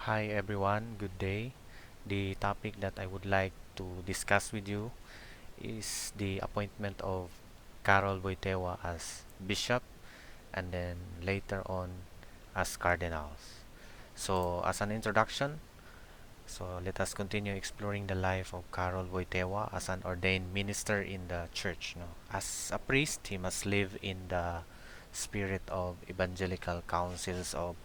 Hi everyone, good day. The topic that I would like to discuss with you is the appointment of Carol Boitewa as bishop and then later on as cardinals. So, as an introduction, let us continue exploring the life of Carol Boitewa as an ordained minister in the church. No? As a priest, he must live in the spirit of evangelical counsels of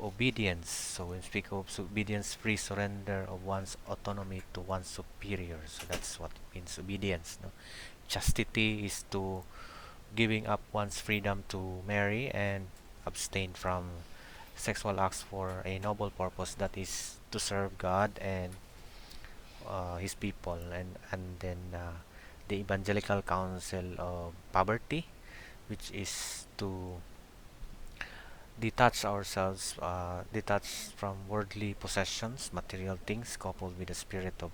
obedience. So when we speak of obedience, free surrender of one's autonomy to one's superior. So that's what it means, obedience. No? Chastity is to giving up one's freedom to marry and abstain from sexual acts for a noble purpose, that is to serve God and His people, and then the evangelical counsel of poverty, which is to detach from worldly possessions, material things, coupled with a spirit of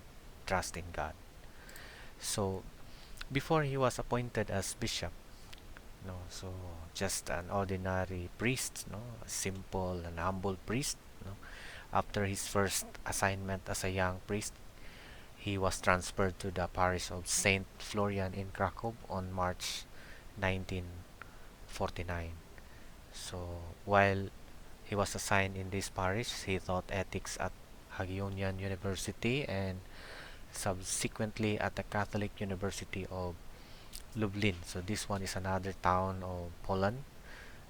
trust in God. So before he was appointed as bishop, no, so just an ordinary priest, no, a simple and humble priest, no. After his first assignment as a young priest, he was transferred to the parish of Saint Florian in Krakow on March 1949. So while he was assigned in this parish, he taught ethics at Haggionian University and subsequently at the Catholic University of Lublin. So this one is another town of Poland,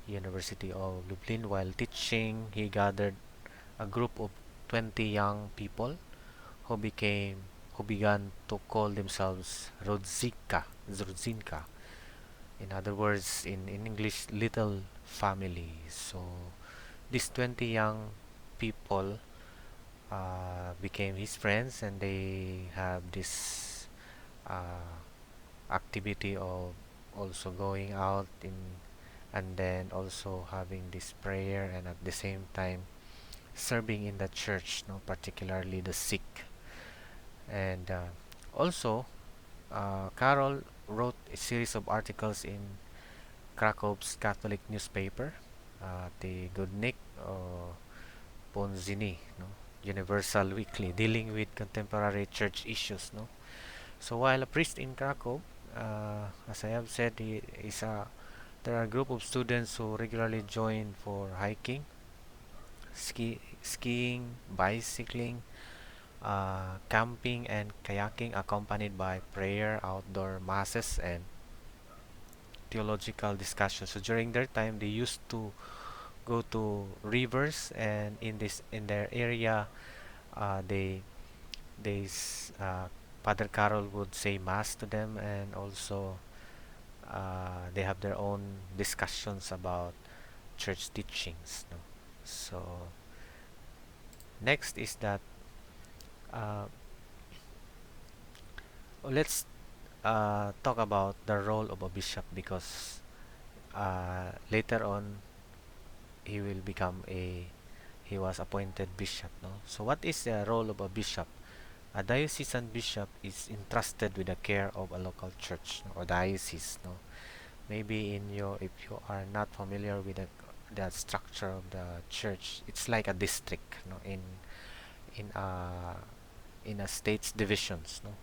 University of Lublin. While teaching, he gathered a group of 20 young people who became who began to call themselves Rodzinka. In other words, in English, little family. So these 20 young people became his friends, and they have this uh, activity of also going out in, and then also having this prayer, and at the same time serving in the church, no, particularly the sick. And also Carol wrote a series of articles in Krakow's Catholic newspaper, the Godnik Ponzini, no, Universal Weekly, dealing with contemporary church issues. No, so while a priest in Krakow, as I have said, he is a there are a group of students who regularly join for hiking, skiing, bicycling, camping, and kayaking, accompanied by prayer, outdoor masses, and theological discussions. So during their time, they used to go to rivers, and in their area, uh, they Father Carol would say mass to them, and also they have their own discussions about church teachings. No? So next is that uh, let's talk about the role of a bishop, because later on he will become a he was appointed bishop. No, so what is the role of a bishop? A diocesan bishop is entrusted with the care of a local church, no, or diocese. No, maybe in your if you are not familiar with the structure of the church, it's like a district, no, in a in a state's divisions, no,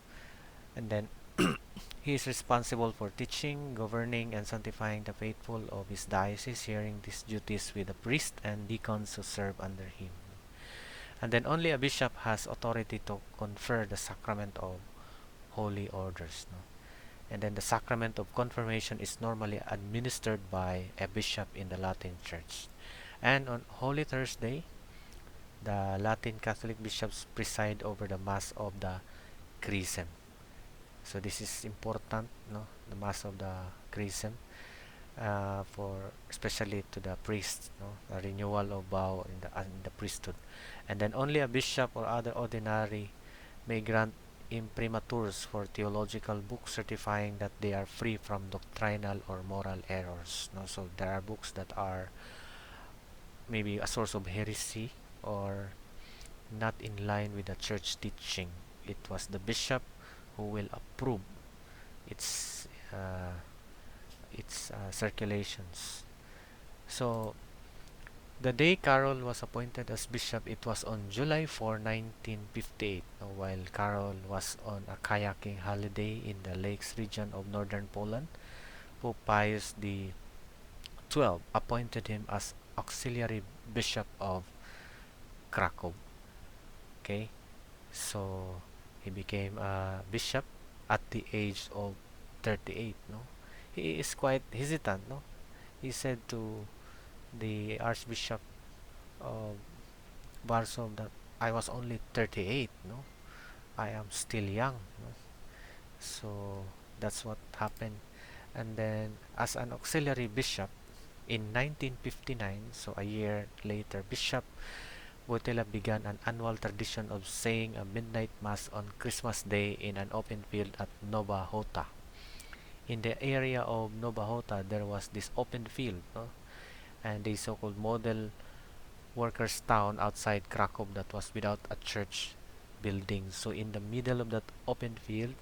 and then he is responsible for teaching, governing, and sanctifying the faithful of his diocese, sharing these duties with the priest and deacons who serve under him. And then only a bishop has authority to confer the sacrament of holy orders. No? And then the sacrament of confirmation is normally administered by a bishop in the Latin Church. And on Holy Thursday, the Latin Catholic bishops preside over the Mass of the Chrism. So this is important, no? The Mass of the Chrism, for especially to the priest, no? A renewal of vow in the priesthood. And then only a bishop or other ordinary may grant imprimaturs for theological books, certifying that they are free from doctrinal or moral errors. No? So there are books that are maybe a source of heresy or not in line with the church teaching. It was the bishop who will approve its circulations. So The day Carroll was appointed as bishop, it was on July 4, 1958, while Carroll was on a kayaking holiday in the lakes region of northern Poland. Pope Pius XII appointed him as auxiliary bishop of Krakow. Okay, so he became a bishop at the age of 38. No, he is quite hesitant. No, he said to the Archbishop of Warsaw that I was only 38. No, I am still young. No? So that's what happened. And then, as an auxiliary bishop in 1959, so a year later, Bishop Wojtyla began an annual tradition of saying a midnight mass on Christmas Day in an open field at Nova Hota. In the area of Nova Hota, there was this open field, no? And the so-called model workers' town outside Krakow that was without a church building. So in the middle of that open field,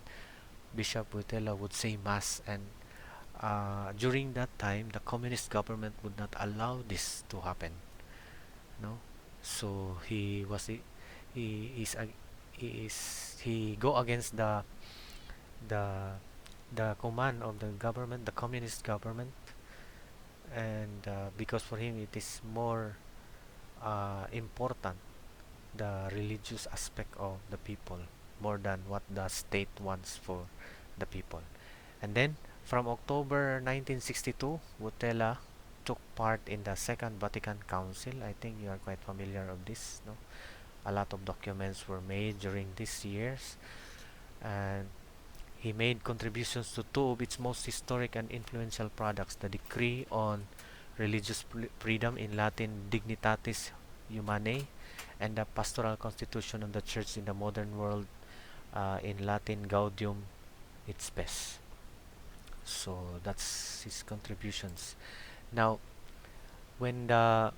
Bishop Wojtyla would say mass, and during that time, the communist government would not allow this to happen. No, so he is he go against the the command of the government, the communist government, and because for him it is more important the religious aspect of the people more than what the state wants for the people. And then from October 1962, Butela took part in the Second Vatican Council. I think you are quite familiar of this, no? A lot of documents were made during these years, and he made contributions to two of its most historic and influential products: the Decree on Religious Freedom, in Latin Dignitatis Humanae, and the Pastoral Constitution of the Church in the Modern World, in Latin Gaudium et Spes. So that's his contributions. Now, when the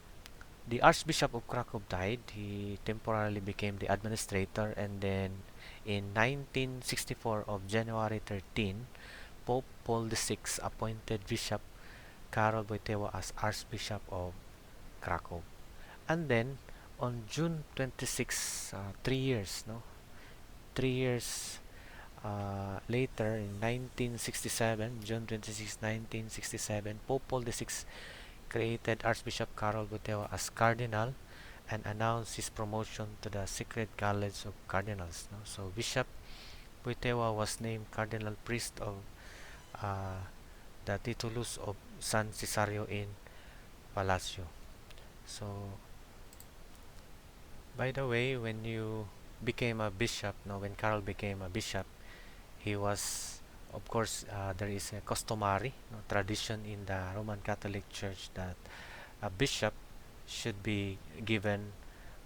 Archbishop of Krakow died, he temporarily became the administrator, and then in 1964 of January 13, Pope Paul VI appointed Bishop Karol Wojtyła as Archbishop of Krakow. And then on June 26, 3 years, no, 3 years later, in 1967, June 26, 1967, Pope Paul VI created Archbishop Karol Wojtyła as Cardinal and announced his promotion to the Secret College of Cardinals. No? So Bishop Wojtyła was named Cardinal Priest of uh, the Titulus of San Cesario in Palacio. So, by the way, when you became a bishop, no, when Carol became a bishop, he was, of course, there is a customary, no, tradition in the Roman Catholic Church that a bishop should be given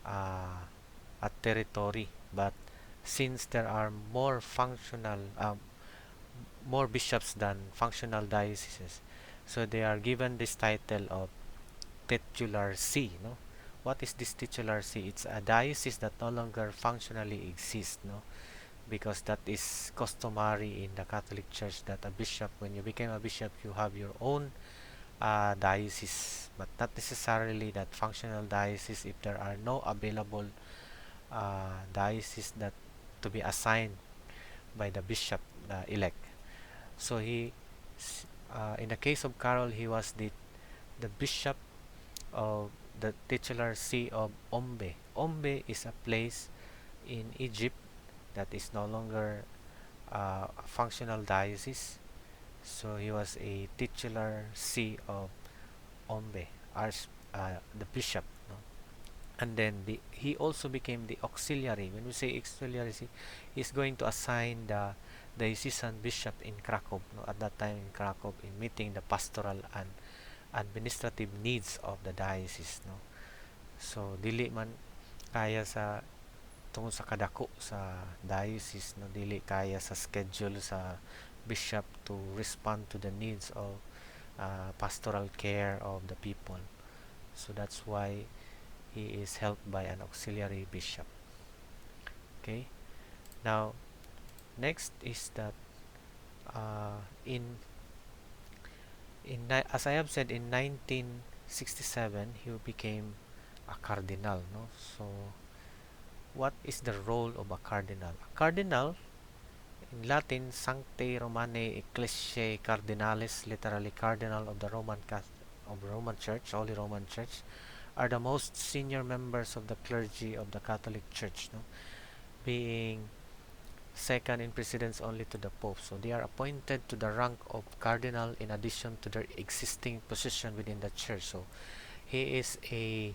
a territory, but since there are more bishops than functional dioceses, so they are given this title of titular see. No, what is this titular see? It's a diocese that no longer functionally exists. No, because that is customary in the Catholic Church that a bishop, when you become a bishop, you have your own diocese, but not necessarily that functional diocese if there are no available diocese that to be assigned by the bishop elect. So in the case of Carol, he was the bishop of the titular see of Ombe. Ombe is a place in Egypt that is no longer a functional diocese. So he was a titular see of Ombe, the bishop. No? And then he also became the auxiliary. When we say auxiliary, he's going to assign the diocesan bishop in Krakow. No? At that time in Krakow, in meeting the pastoral and administrative needs of the diocese. No? So dili man kaya sa tungod sa kadako sa diocese, no, dili kaya sa schedule sa bishop to respond to the needs of pastoral care of the people. So that's why he is helped by an auxiliary bishop. Okay, now next is that in as I have said, in 19 1967 he became a cardinal, no? So what is the role of a cardinal? A cardinal, in Latin, Sanctae Romanae Ecclesiae Cardinalis, literally cardinal of the Roman Church, Holy Roman Church, are the most senior members of the clergy of the Catholic Church, no? Being second in precedence only to the Pope. So they are appointed to the rank of cardinal in addition to their existing position within the church. So he is the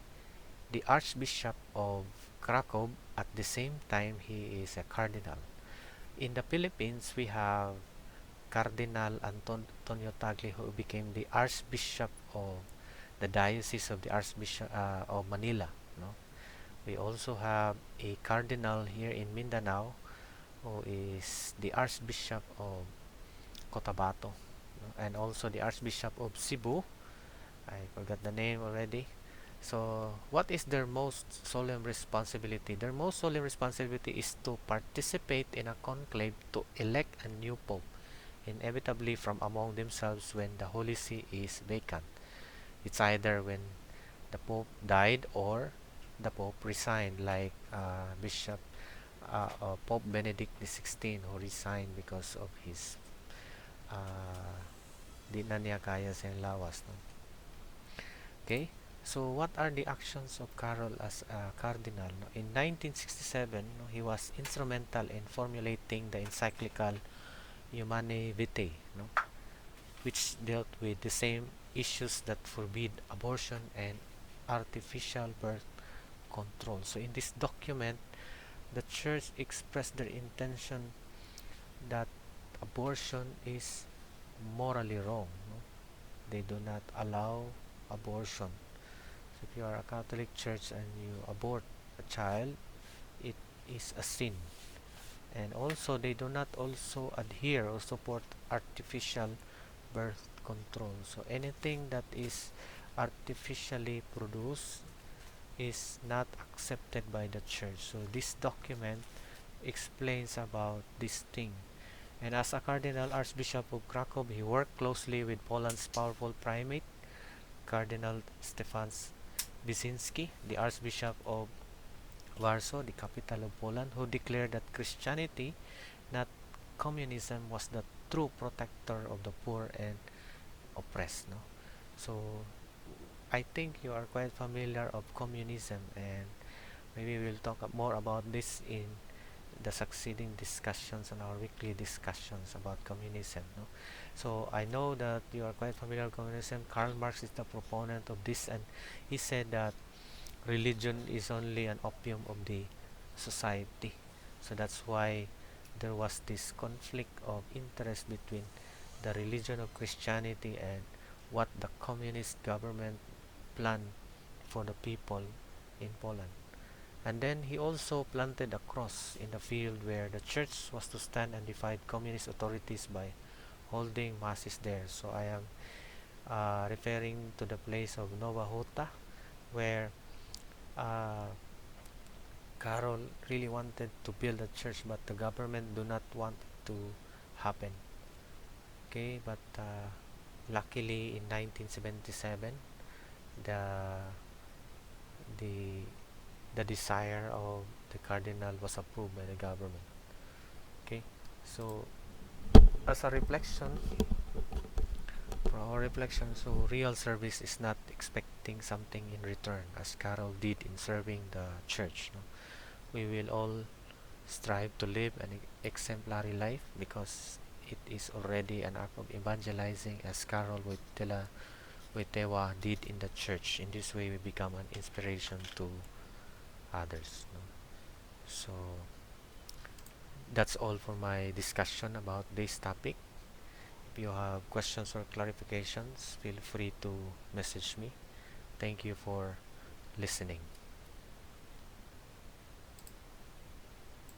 Archbishop of Krakow. At the same time, he is a cardinal. In the Philippines, we have Cardinal Antonio Tagle, who became the Archbishop of the Diocese of the Archbishop of Manila. No? We also have a cardinal here in Mindanao who is the Archbishop of Cotabato, no? And also the Archbishop of Cebu. I forgot the name already. So, what is their most solemn responsibility? Their most solemn responsibility is to participate in a conclave to elect a new pope, inevitably from among themselves when the Holy See is vacant. It's either when the pope died or the pope resigned, like Pope Benedict XVI, who resigned because of his di na niya kaya sa lawas. No? Okay, so what are the actions of Carol as a cardinal? No? In 1967, no, he was instrumental in formulating the encyclical Humanae Vitae, no, which dealt with the same issues that forbid abortion and artificial birth control. So in this document, the church expressed their intention that abortion is morally wrong. No? They do not allow abortion. So if you are a Catholic church and you abort a child, it is a sin. And also they do not also adhere or support artificial birth control. So anything that is artificially produced is not accepted by the church. So this document explains about this thing. And as a Cardinal Archbishop of Krakow, he worked closely with Poland's powerful primate, Cardinal Stefan Wyszynski, the Archbishop of Warsaw, the capital of Poland, who declared that Christianity, not communism, was the true protector of the poor and oppressed. No? So I think you are quite familiar of communism, and maybe we'll talk more about this in the succeeding discussions and our weekly discussions about communism. No? So I know that you are quite familiar with communism. Karl Marx is the proponent of this, and he said that religion is only an opium of the society. So that's why there was this conflict of interest between the religion of Christianity and what the communist government planned for the people in Poland. And then he also planted a cross in the field where the church was to stand and defy communist authorities by holding masses there. So I am referring to the place of Nova Hota, where uh, Carol really wanted to build a church, but the government do not want it to happen. Okay, but luckily in 1977, the the the desire of the cardinal was approved by the government. Okay, so as a reflection, for our reflection, so real service is not expecting something in return, as Carol did in serving the church. No? We will all strive to live an exemplary life because it is already an act of evangelizing, as Carol Wojtyła did in the church. In this way, we become an inspiration to others. No? So that's all for my discussion about this topic. If you have questions or clarifications, feel free to message me. Thank you for listening.